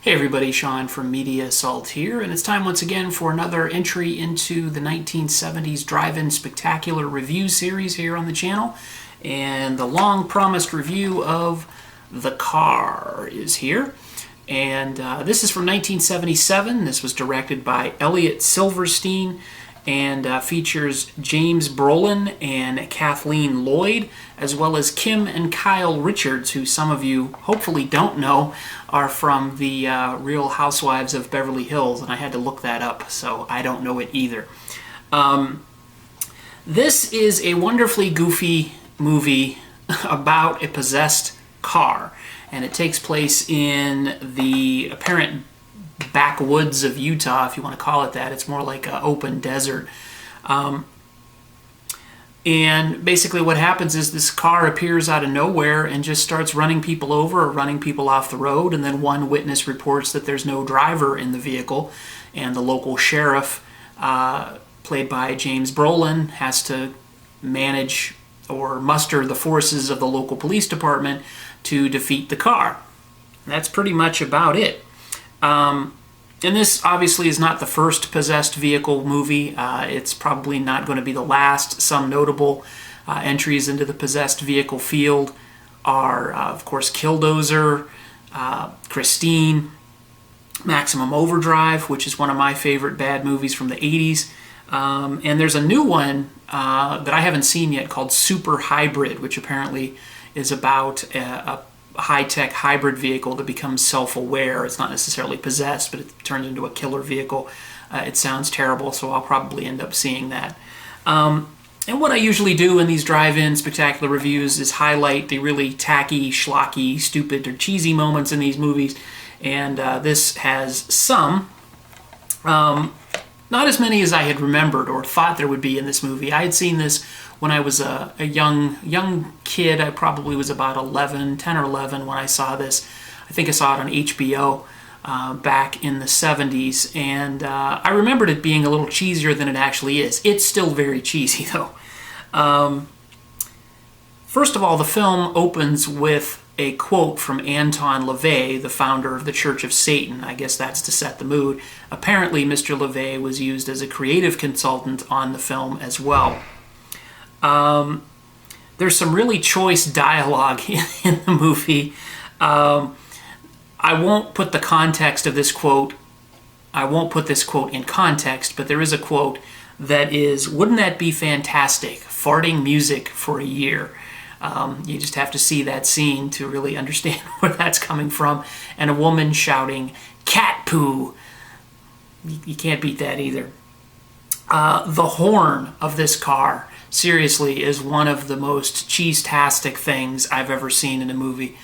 Hey everybody, Sean from Media Assault here, and it's time once again for another entry into the 1970s Drive-In Spectacular Review series here on the channel. And the long-promised review of The Car is here. And this is from 1977. This was directed by Elliot Silverstein and features James Brolin and Kathleen Lloyd, as well as Kim and Kyle Richards, who some of you hopefully don't know are from the Real Housewives of Beverly Hills, and I had to look that up, so I don't know it either. This is a wonderfully goofy movie about a possessed car, and it takes place in the apparent backwoods of Utah, if you want to call it that. It's more like an open desert. And basically what happens is this car appears out of nowhere and just starts running people over or running people off the road, and then one witness reports that there's no driver in the vehicle, and the local sheriff, played by James Brolin, has to manage or muster the forces of the local police department to defeat the car. That's pretty much about it. And this obviously is not the first possessed vehicle movie. It's probably not going to be the last. Some notable entries into the possessed vehicle field are, of course, Killdozer, Christine, Maximum Overdrive, which is one of my favorite bad movies from the 80s. And there's a new one that I haven't seen yet called Super Hybrid, which apparently is about a high-tech hybrid vehicle that becomes self-aware. It's not necessarily possessed, but it turns into a killer vehicle. It sounds terrible, so I'll probably end up seeing that. And what I usually do in these drive-in spectacular reviews is highlight the really tacky, schlocky, stupid, or cheesy moments in these movies, and this has some. Not as many as I had remembered or thought there would be in this movie. I had seen this when I was a young kid. I probably was about 10 or 11 when I saw this. I think I saw it on HBO back in the 70s, and I remembered it being a little cheesier than it actually is. It's still very cheesy, though. First of all, the film opens with a quote from Anton LaVey, the founder of the Church of Satan. I guess that's to set the mood. Apparently, Mr. LaVey was used as a creative consultant on the film as well. There's some really choice dialogue in the movie. I won't put the context of this quote, I won't put this quote in context, but there is a quote that is, "Wouldn't that be fantastic? Farting music for a year." You just have to see that scene to really understand where that's coming from. And a woman shouting, "Cat poo." You can't beat that either. The horn of this car, seriously, is one of the most cheese-tastic things I've ever seen in a movie.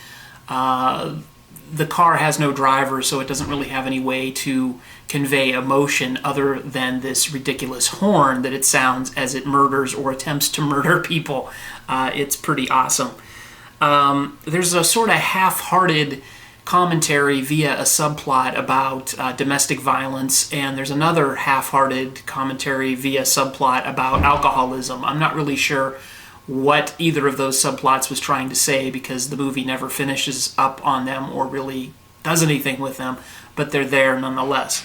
The car has no driver, so it doesn't really have any way to convey emotion other than this ridiculous horn that it sounds as it murders or attempts to murder people. It's pretty awesome. There's a sort of half-hearted commentary via a subplot about domestic violence, and there's another half-hearted commentary via subplot about alcoholism. I'm not really sure what either of those subplots was trying to say, because the movie never finishes up on them or really does anything with them, but they're there nonetheless.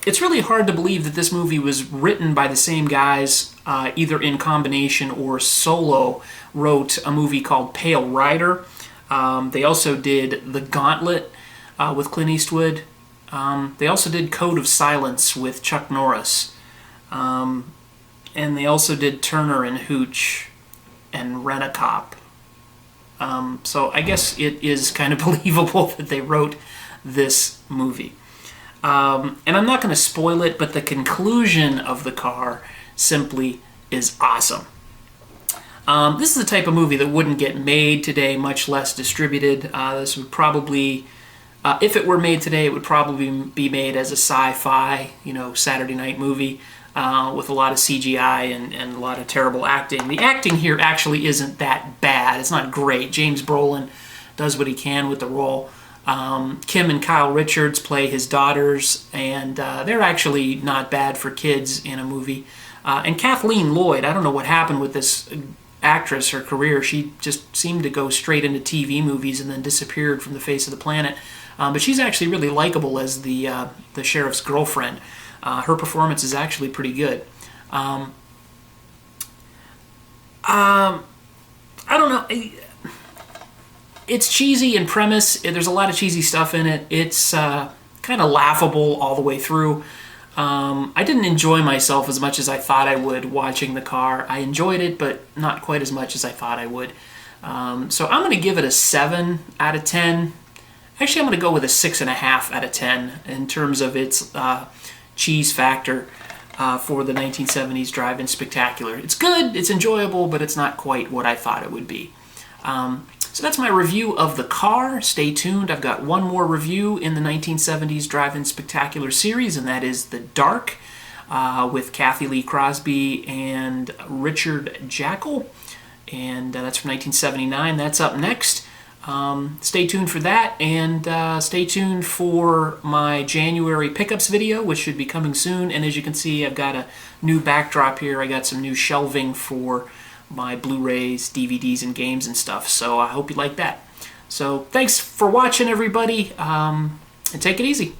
It's really hard to believe that this movie was written by the same guys, either in combination or solo, wrote a movie called Pale Rider. They also did The Gauntlet with Clint Eastwood. They also did Code of Silence with Chuck Norris. And they also did Turner and Hooch and Rent-A-Cop. So I guess it is kind of believable that they wrote this movie. And I'm not going to spoil it, but the conclusion of The Car simply is awesome. This is the type of movie that wouldn't get made today, much less distributed. This would probably, if it were made today, it would probably be made as a sci-fi, Saturday night movie with a lot of CGI and a lot of terrible acting. The acting here actually isn't that bad. It's not great. James Brolin does what he can with the role. Kim and Kyle Richards play his daughters, and they're actually not bad for kids in a movie. And Kathleen Lloyd, I don't know what happened with this actress, her career. She just seemed to go straight into TV movies and then disappeared from the face of the planet. But she's actually really likable as the sheriff's girlfriend. Her performance is actually pretty good. I don't know. It's cheesy in premise. There's a lot of cheesy stuff in it. It's kind of laughable all the way through. I didn't enjoy myself as much as I thought I would watching the car. I enjoyed it, but not quite as much as I thought I would. So I'm going to give it a 7 out of 10. Actually, I'm going to go with a 6.5 out of 10 in terms of its cheese factor for the 1970s Drive-In Spectacular. It's good, it's enjoyable, but it's not quite what I thought it would be. So that's my review of the car. Stay tuned. I've got one more review in the 1970s Drive-In Spectacular series, and that is The Dark with Kathy Lee Crosby and Richard Jackal. And that's from 1979. That's up next. Stay tuned for that, and stay tuned for my January pickups video, which should be coming soon. And as you can see, I've got a new backdrop here. I got some new shelving for my Blu-rays, DVDs, and games and stuff. So I hope you like that. So thanks for watching, everybody, and take it easy.